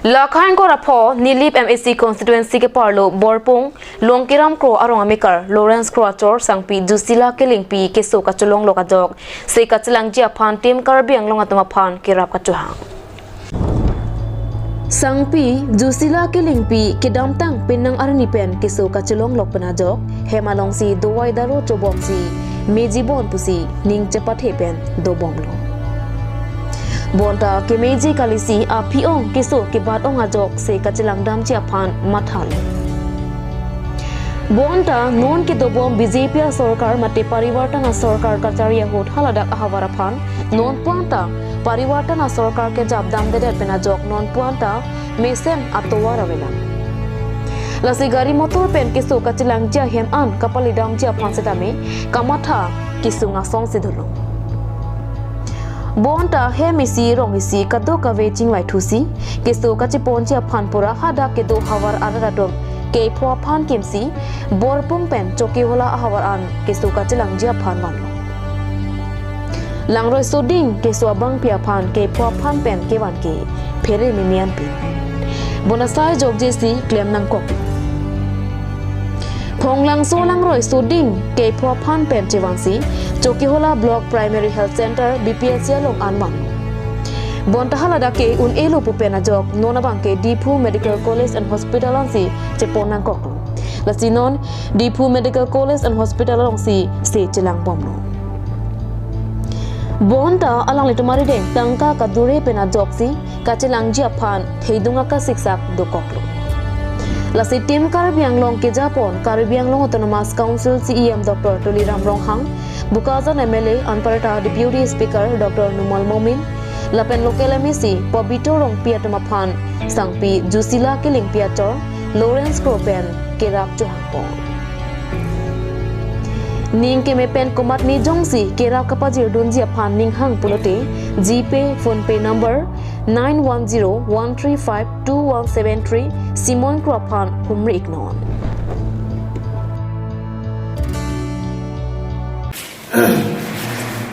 Lakhain ko rapho nilip MSC constituency ke parlo borpung longkiram kro arong amikar Lawrence Kroachor sangpi jusila kelingpi Keso kachelong lokajok se kachelangji aphan tim karbiang longatama phan kerap kachohang sangpi jusila kelingpi kedamtang pinang arnipen Keso kachelong lokpanajok hemalongsi dowai daro chobomsi mejibon pusi ning cepat hepen dobomlo Bonta ke meji kalisi apiong Keso ke bat ong ajok se kachelang dam chi aphan mathal Bonta non ke dobom BJP sarkar mate parivartana sarkar kacharia hot haladak ahawar aphan non puanta parivartana sarkar ke jabdam de penajok non puanta mesem atowara vela lasi gari motor pen Keso kachelang ja hem an kapalidam chi aphan setame kamatha kisunga song sidulu Bonta hemisi rongisi kado kave chingwai thusi Keso kachipon chi aphan pura hada ke do hawar araradom ke phwa phan kimsi borpung pen choki hola hawar an Keso kachilang ji aphan manlo langroi soding Keso abang pia phan ke phwa phan pen ke wan ke phere mimian pi bonasai jogjesi claim nang kok Phonglang so langroi soding ke phwa phan pen chewangsi Chokiola Block Primary Health Center BPSC long anman Bonta halada ke un elo pupena jok nona bangke Dipu Medical College and Hospital ansi cheponang kok lasinon Dipu Medical College and Hospital ansi se chelang pomno Bonta alang litumari deng tangka kadure pena joksi kachelangji aphan theidunga ka siksak do koklo Lasi tim Caribbean long ke Japon Caribbean long Autonomous Council CEM Dr. Tuliram Ronghang Bukazan MLA Anparata Deputy Speaker Dr. Numal Momin Lapen Local MEC Pobito Rong Piatamaphan Sangpi Jusila Kiling Piator Lawrence Kropen Kerap Johangpong Ning ke mepen komat ni jongsi kerap kapajir dunji aphan ning hang pulote GPay phone pay number 9101352173 Simon Kropan humri ignon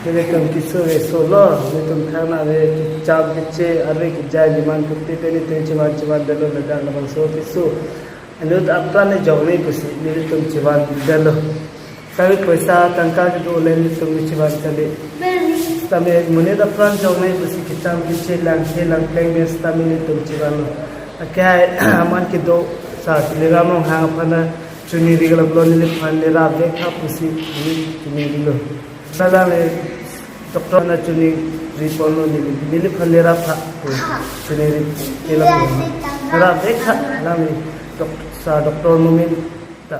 Welcome Keso solo welcome khana re chap biche arre ki jai liman kutte teni te chiwan dalo laga labang so Keso anut apna ne jawne kusi welcome chiwan dalo sabe paisa tangka ke do len tum chiwan chale tame mune da pran jawne kusi kitab biche lang play mes tame ne tum chiwan akya aman ki do sa legamo hang phana chuni rigala blon ne phan ne ra dekha kusi chuni rigalo Salale Dr. na chuni ripono nili phalera pha chuni ri ela ra dekha nami Dr. Mumin ta